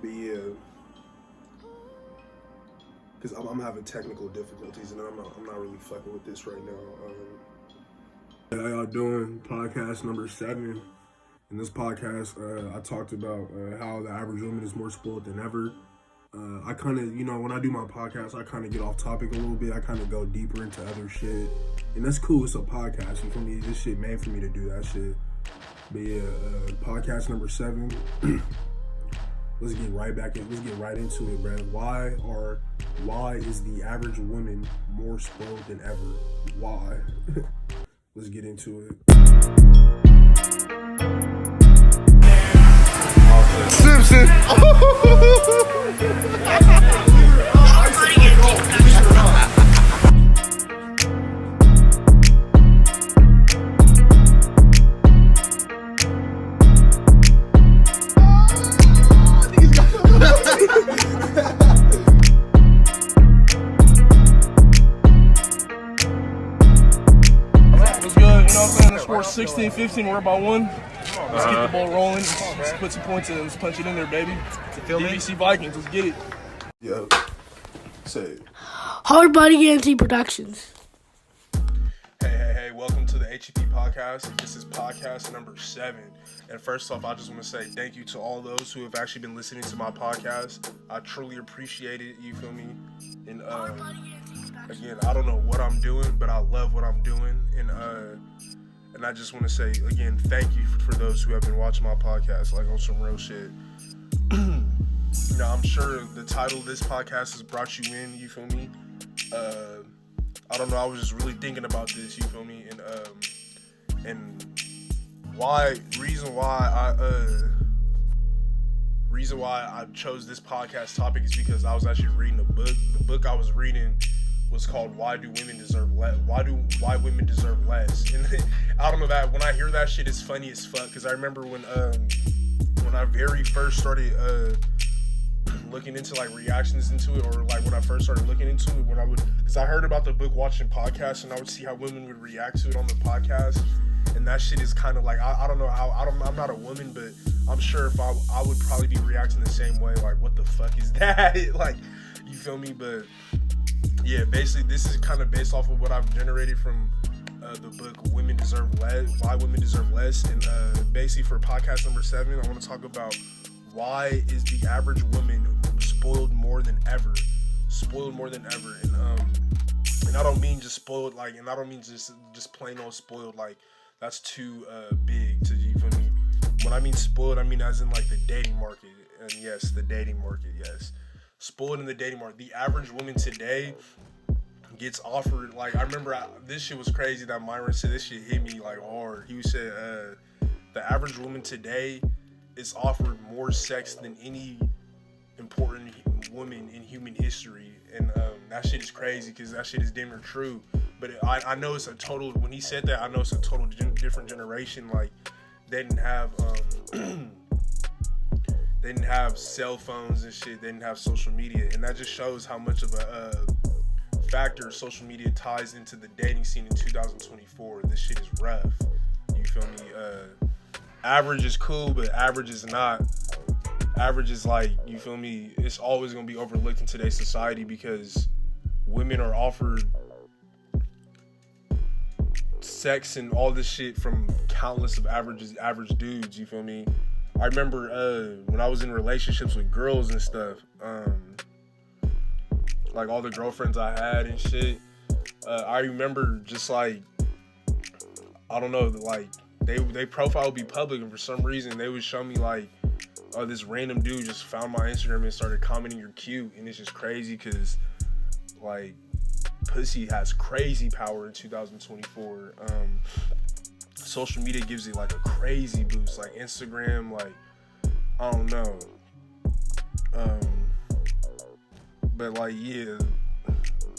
But yeah, because I'm having technical difficulties and I'm not really fucking with this right now. How y'all doing? Podcast number 7. In this podcast, I talked about how the average woman is more spoiled than ever. I kind of, when I do my podcast, I kind of get off topic a little bit. I kind of go deeper into other shit. And that's cool. It's a podcast. You feel me? This shit made for me to do that shit. But yeah, podcast number 7. Let's get right back in. Let's get right into it, bro. Why is the average woman more spoiled than ever? Why? Let's get into it. Simpson. What's good? The score's 16-15. We're about 1. Let's keep the ball rolling. Let's put some points in. Let's punch it in there, baby. DVC Vikings. Let's get it. Yo, say it. Hard Body Guarantee Productions. Hey, welcome to the HEP podcast. This is podcast number 7. And first off, I just want to say thank you to all those who have actually been listening to my podcast. I truly appreciate it, you feel me? And again, I don't know what I'm doing, but I love what I'm doing. And I just want to say, again, thank you for those who have been watching my podcast, like on some real shit. I'm sure the title of this podcast has brought you in, you feel me? I don't know, I was just really thinking about this, you feel me? And reason why I chose this podcast topic is because I was actually reading a book. The book I was reading was called Why Women Deserve Less. And I don't know, that when I hear that shit, it's funny as fuck, because I remember when I very first started looking into like reactions into it, or like when I first started looking into it, because I heard about the book watching podcasts, and I would see how women would react to it on the podcast, and that shit is kind of like, I don't know how, I'm not a woman, but I'm sure if I would probably be reacting the same way, like, what the fuck is that? Like, you feel me? But yeah, basically this is kind of based off of what I've generated from the book Women Deserve Less, Why Women Deserve Less. And basically for podcast number 7, I want to talk about why is the average woman spoiled more than ever. And I don't mean just spoiled, like, and I don't mean just plain old spoiled, like that's too big to, you feel me? When I mean spoiled, I mean as in like the dating market. And yes, the dating market, yes. Spoiled in the dating market. The average woman today gets offered, like, I remember this shit was crazy that Myron said. This shit hit me like hard. He said the average woman today is offered more sex than any important woman in human history. And that shit is crazy, because that shit is damn near true. But I know it's a total, when he said that, I know it's a total different generation. Like, they didn't have they didn't have cell phones and shit. They didn't have social media, and that just shows how much of a factor social media ties into the dating scene in 2024. This shit is rough. You feel me? Average is cool, but average is not. Average is like, you feel me? It's always gonna be overlooked in today's society, because women are offered sex and all this shit from countless of average dudes. You feel me? I remember when I was in relationships with girls and stuff, like all the girlfriends I had and shit, I remember just like, I don't know, like they profile would be public, and for some reason they would show me like, oh, this random dude just found my Instagram and started commenting you're cute. And it's just crazy, because like pussy has crazy power in 2024. Social media gives it like a crazy boost, like Instagram, like, I don't know, but like, yeah,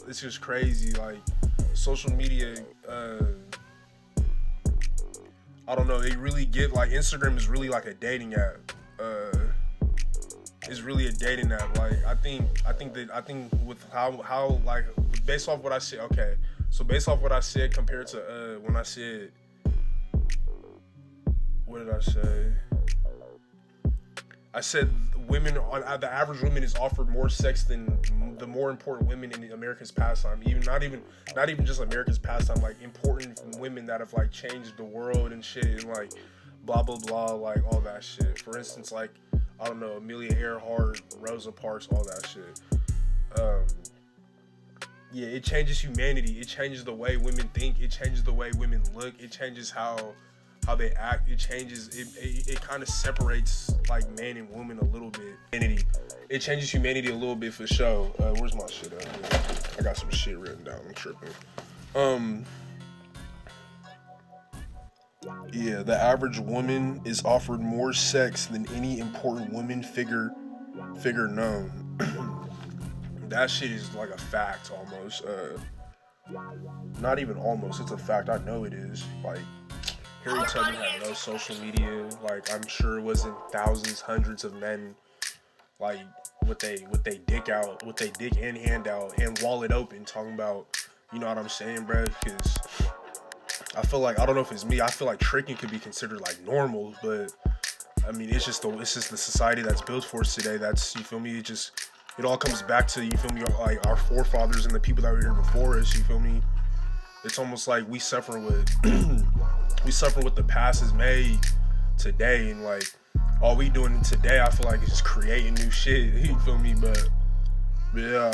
it's just crazy. Like, social media, I don't know, they really get, like, Instagram is really like a dating app. It's really a dating app. Like, I think with how like, based off what I said, okay, so based off what I said compared to when I said, what did I say? I said the average woman is offered more sex than the more important women in America's pastime. Even not even just America's pastime, like important women that have like changed the world and shit, and like blah blah blah, like all that shit. For instance, like I don't know, Amelia Earhart, Rosa Parks, all that shit. Yeah, it changes humanity. It changes the way women think. It changes the way women look. It changes how they act. It changes. It kind of separates like man and woman a little bit. It changes humanity a little bit for sure. Where's my shit at? I got some shit written down. I'm tripping. Yeah, the average woman is offered more sex than any important woman figure known. That shit is like a fact almost. Not even almost, it's a fact. I know it is. Like, Harry Tubman had no social media. Like, I'm sure it wasn't thousands, hundreds of men, like, with they dick and hand out and wallet open, talking about, you know what I'm saying, bro? Because I feel like, I don't know if it's me, I feel like tricking could be considered like normal, but I mean, it's just the society that's built for us today. That's, you feel me? It all comes back to, you feel me, like our forefathers and the people that were here before us, you feel me? It's almost like we suffer with what the past has made today, and like all we doing today, I feel like is just creating new shit, you feel me? But yeah,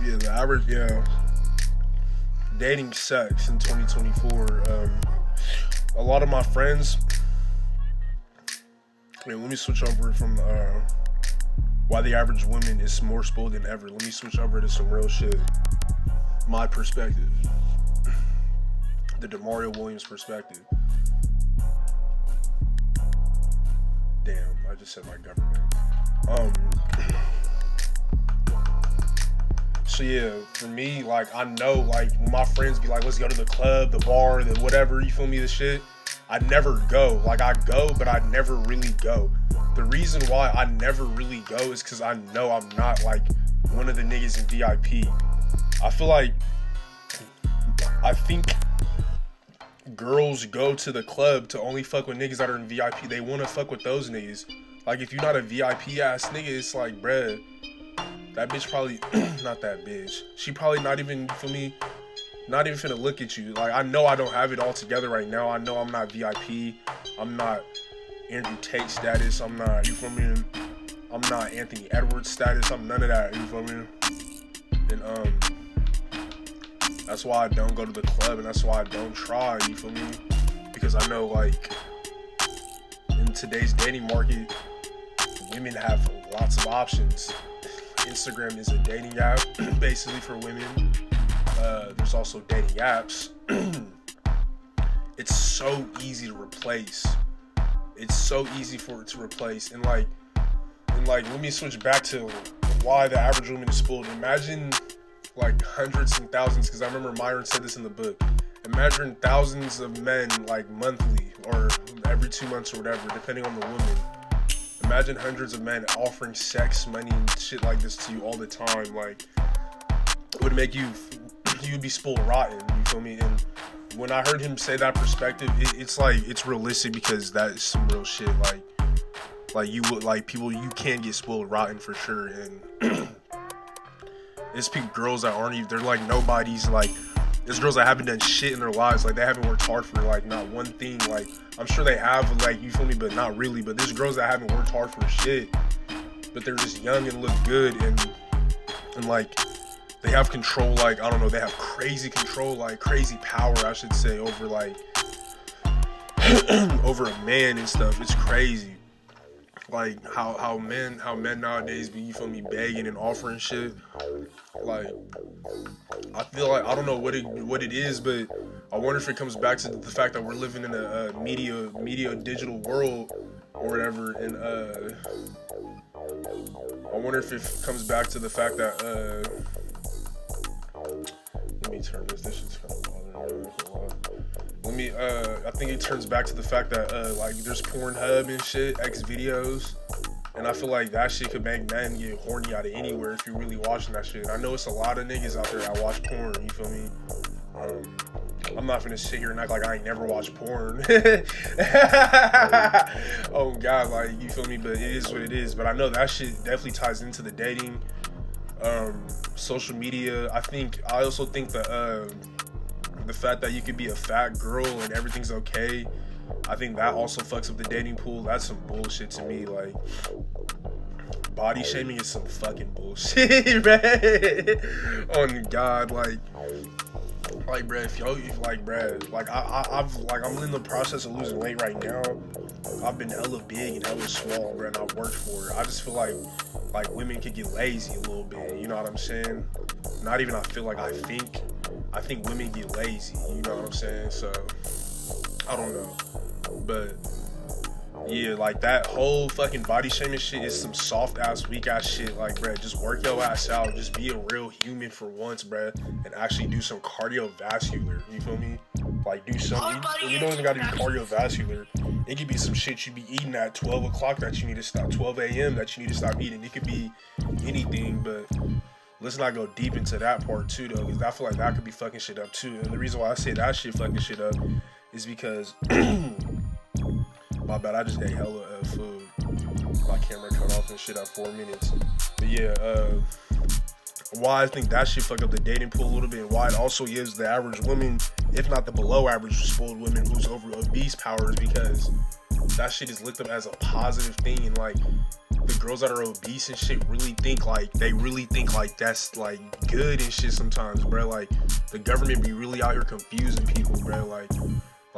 the average, dating sucks in 2024. A lot of my friends, let me switch over from why the average woman is more spoiled than ever. Let me switch over to some real shit. My perspective. The DeMario Williams perspective. Damn, I just said my government. So yeah, for me, like, I know, like, when my friends be like, let's go to the club, the bar, the whatever, you feel me, the shit, I never go. Like, I go, but I never really go. The reason why I never really go is because I know I'm not, like, one of the niggas in VIP. I think girls go to the club to only fuck with niggas that are in VIP. They want to fuck with those niggas. Like, if you're not a VIP ass nigga, it's like, bruh, that bitch probably, not that bitch. She probably not even, for me, not even finna look at you. Like, I know I don't have it all together right now. I know I'm not VIP. I'm not Andrew Tate status. I'm not, you feel me? I'm not Anthony Edwards status. I'm none of that, you feel me? And, that's why I don't go to the club, and that's why I don't try, you feel me? Because I know, like, in today's dating market, women have lots of options. Instagram is a dating app, basically, for women. There's also dating apps. It's so easy to replace. It's so easy for it to replace. And like, let me switch back to why the average woman is spoiled. Imagine, like, hundreds and thousands, because I remember Myron said this in the book. Imagine thousands of men, like, monthly or every 2 months or whatever, depending on the woman. Imagine hundreds of men offering sex, money, and shit like this to you all the time. Like, it would make you'd be spoiled rotten, you feel me? And when I heard him say that perspective, it's like, it's realistic, because that is some real shit. Like you would, like, people, you can get spoiled rotten for sure. And it's girls that aren't even, they're like nobodies. Like, there's girls that haven't done shit in their lives. Like, they haven't worked hard for, like, not one thing. Like, I'm sure they have, like, you feel me, but not really. But there's girls that haven't worked hard for shit, but they're just young and look good, and like, they have control. Like, I don't know, they have crazy control, like crazy power, I should say, over, like, over a man and stuff. It's crazy. Like, how men nowadays be, you feel me, begging and offering shit. Like, I feel like, I don't know what it is, but I wonder if it comes back to the fact that we're living in a media digital world or whatever. And I wonder if it comes back to the fact that let me turn this shit's kind of bothering me. I think it turns back to the fact that like, there's Pornhub and shit, X videos, and I feel like that shit could make men get horny out of anywhere if you're really watching that shit. I know it's a lot of niggas out there that watch porn, you feel me? I'm not gonna sit here and act like I ain't never watched porn. Oh God, like, you feel me? But it is what it is. But I know that shit definitely ties into the dating, social media. I also think that the fact that you could be a fat girl and everything's okay, I think that also fucks up the dating pool. That's some bullshit to me. Like, body shaming is some fucking bullshit, man. On God, like, bruh, I'm in the process of losing weight right now. I've been hella big and hella small, bruh, and I've worked for it. I just feel like women could get lazy a little bit. You know what I'm saying? Not even I feel like I think women get lazy. You know what I'm saying? So I don't know, but yeah, like, that whole fucking body shaming shit is some soft ass, weak ass shit. Like, bruh, just work your ass out. Just be a real human for once, bruh, and actually do some cardiovascular. You feel me? Like, do something. You don't even gotta be cardiovascular. It could be some shit you be eating at 12 o'clock that you need to stop, 12 a.m. that you need to stop eating. It could be anything, but let's not go deep into that part too, though, because I feel like that could be fucking shit up too. And the reason why I say that shit fucking shit up is because my bad, I just ate hella food. My camera cut off and shit at 4 minutes. But yeah, why I think that shit fuck up the dating pool a little bit, and why it also gives the average woman, if not the below average spoiled women who's over obese power, is because that shit is looked up as a positive thing. And like, the girls that are obese and shit really think like that's like good and shit sometimes, bro. Like, the government be really out here confusing people, bro. Like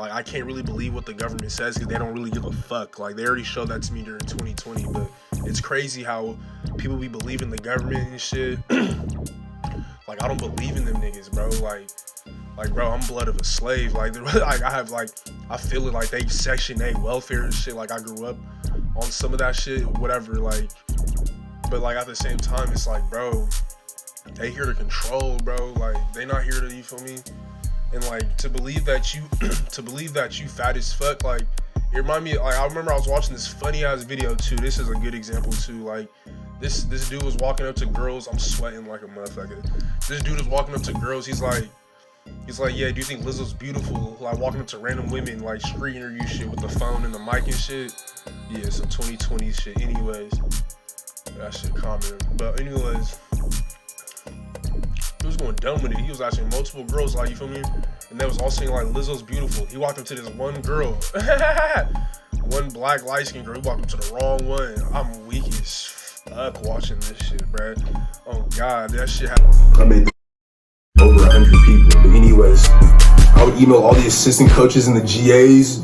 I can't really believe what the government says because they don't really give a fuck. Like, they already showed that to me during 2020, but it's crazy how people be believing the government and shit. Like, I don't believe in them niggas, bro. Like, bro, I'm blood of a slave. Like, I feel it. Like, they Section 8 welfare and shit. Like, I grew up on some of that shit, whatever. Like, but like, at the same time, it's like, bro, they here to control, bro. Like, they not here to, you feel me? And like, to believe that you fat as fuck, like, it reminded me, like, I remember I was watching this funny ass video too. This is a good example too. Like, this dude was walking up to girls. I'm sweating like a motherfucker. This dude was walking up to girls. He's like, yeah, do you think Lizzo's beautiful? Like, walking up to random women, like, street interview shit with the phone and the mic and shit. Yeah, some 2020 shit. Anyways, that shit common. But anyways, he was going dumb with it. He was asking multiple girls, like, you feel me? And they was all saying, like, Lizzo's beautiful. He walked up to this one girl. One black light-skinned girl. He walked up to the wrong one. I'm weak as fuck watching this shit, bruh. Oh, God. That shit happened. I made over 100 people. But anyways, I would email all the assistant coaches and the GAs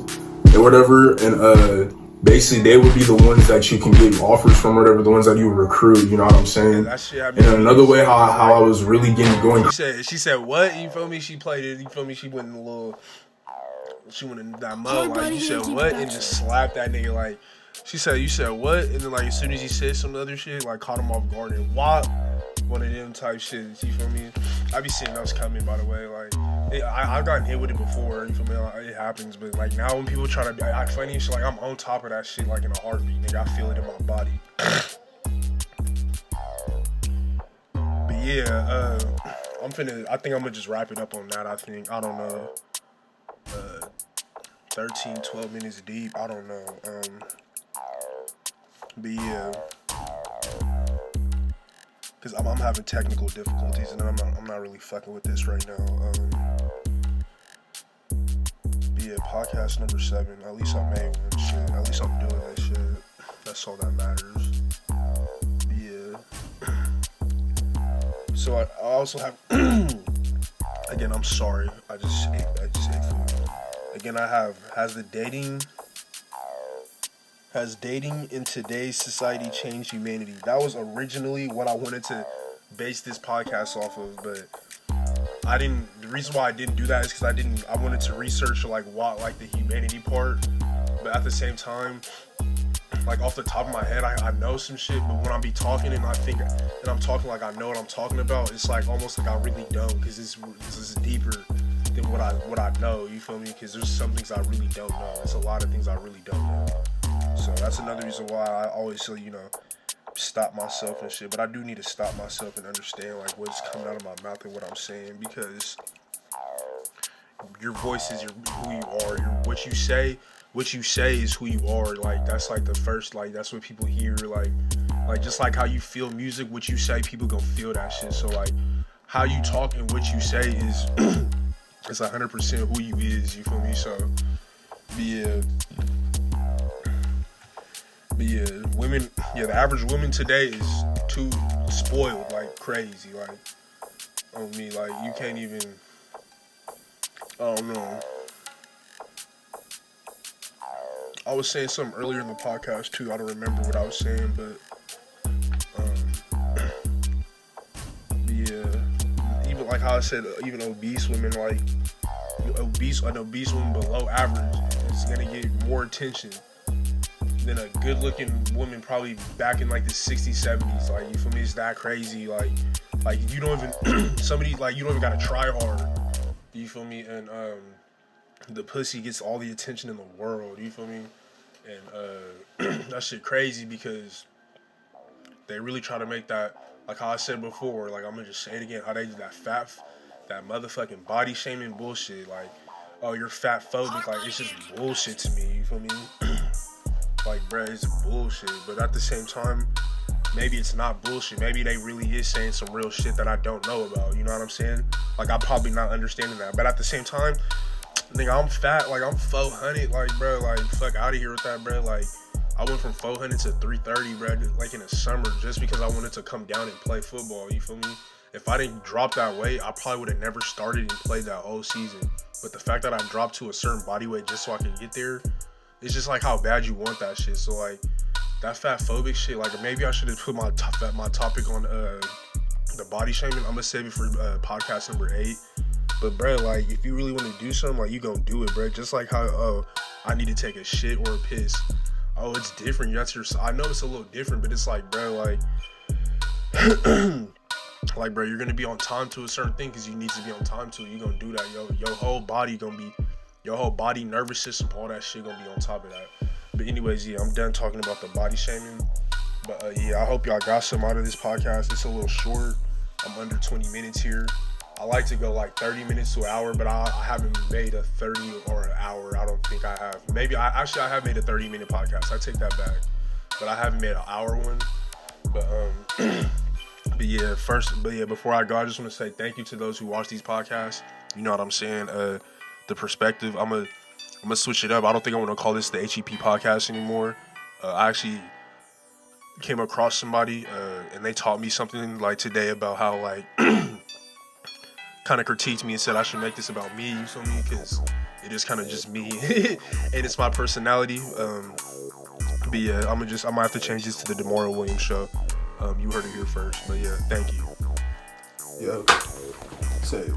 and whatever, and basically they would be the ones that you can get offers from, whatever, the ones that you recruit, you know what I'm saying? Yeah, and another way how I was really getting going. She said what? You feel me? She played it, you feel me? She went in that mode, like, you said what? And just slapped that nigga, like, you said what? And then, like, as soon as he said some other shit, like, caught him off guard and whop. One of them type shit, you feel me? I be seeing those coming, by the way. Like, I've gotten hit with it before, you feel me? Like, it happens, but like, now when people try to act funny and shit, like, I'm on top of that shit, like, in a heartbeat, nigga. I feel it in my body. But yeah, I think I'm gonna just wrap it up on that. I don't know, 13, 12 minutes deep. I don't know. But yeah. Because I'm having technical difficulties and I'm not really fucking with this right now. But yeah, podcast number 7. At least I made one. Shit. At least I'm doing that shit. That's all that matters. But yeah. So I also have. Again, I'm sorry. I just ate food. Again, I have. Has dating in today's society changed humanity? That was originally what I wanted to base this podcast off of, but I didn't. The reason why I didn't do that is because I wanted to research like the humanity part, but at the same time, like, off the top of my head, I know some shit, but when I be talking and I'm talking like I know what I'm talking about, it's like almost like I really don't, because this is deeper than what I know. You feel me? Because there's some things I really don't know. There's a lot of things I really don't know. So that's another reason why I always say, stop myself and shit. But I do need to stop myself and understand, like, what's coming out of my mouth and what I'm saying, because your voice is who you are. What you say is who you are. Like that's like the first, like that's what people hear. Like just like how you feel music, what you say, people gonna feel that shit. So like how you talk and what you say is it's 100% who you is. You feel me? So women, the average woman today is too spoiled, like crazy, like on me, like you can't even. I don't know. I was saying something earlier in the podcast too. I don't remember what I was saying, but even like how I said, even obese women, like an obese woman below average is gonna get more attention than a good-looking woman probably back in like the 60s, 70s. Like you feel me? It's that crazy. Like you don't even somebody like you don't even gotta try hard. You feel me? And the pussy gets all the attention in the world. You feel me? And that shit crazy because they really try to make that, like how I said before, like I'm gonna just say it again, how they do that motherfucking body shaming bullshit. Like, oh, you're fat phobic. Like it's just bullshit to me. You feel me? Like, bruh, it's bullshit. But at the same time, maybe it's not bullshit. Maybe they really is saying some real shit that I don't know about. You know what I'm saying? Like, I'm probably not understanding that. But at the same time, nigga, I'm fat. Like, I'm 400. Like, bro, like, fuck out of here with that, bro. Like, I went from 400 to 330, bro, like in the summer just because I wanted to come down and play football. You feel me? If I didn't drop that weight, I probably would have never started and played that whole season. But the fact that I dropped to a certain body weight just so I could get there, it's just like how bad you want that shit. So like that fat phobic shit, like maybe I should have put my topic on the body shaming. I'm gonna save it for podcast number 8. But bro, like if you really want to do something, like you gonna do it, bro. Just like how I need to take a shit or a piss. Oh, it's different. That's your. I know it's a little different, but it's like, bro, like, like, bro, you're gonna be on time to a certain thing because you need to be on time to it. You gonna do that, your whole body gonna be, your whole body, nervous system, all that shit gonna be on top of that. But anyways, yeah, I'm done talking about the body shaming. But yeah, I hope y'all got some out of this podcast. It's a little short. I'm under 20 minutes here. I like to go like 30 minutes to an hour, but I haven't made a 30 or an hour. I don't think I have. Maybe I have made a 30-minute podcast. I take that back, but I haven't made an hour one. But before I go, I just want to say thank you to those who watch these podcasts. You know what I'm saying? The perspective. I'm gonna switch it up. I don't think I want to call this the HEP podcast anymore. I actually came across somebody and they taught me something like today about how like kind of critiqued me and said I should make this about me. You feel me? Because it is kind of just me and it's my personality. But yeah, I might have to change this to the Demora Williams show. You heard it here first. But yeah, thank you. Yeah. Say it.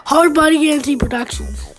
Hard Body Guarantee Productions.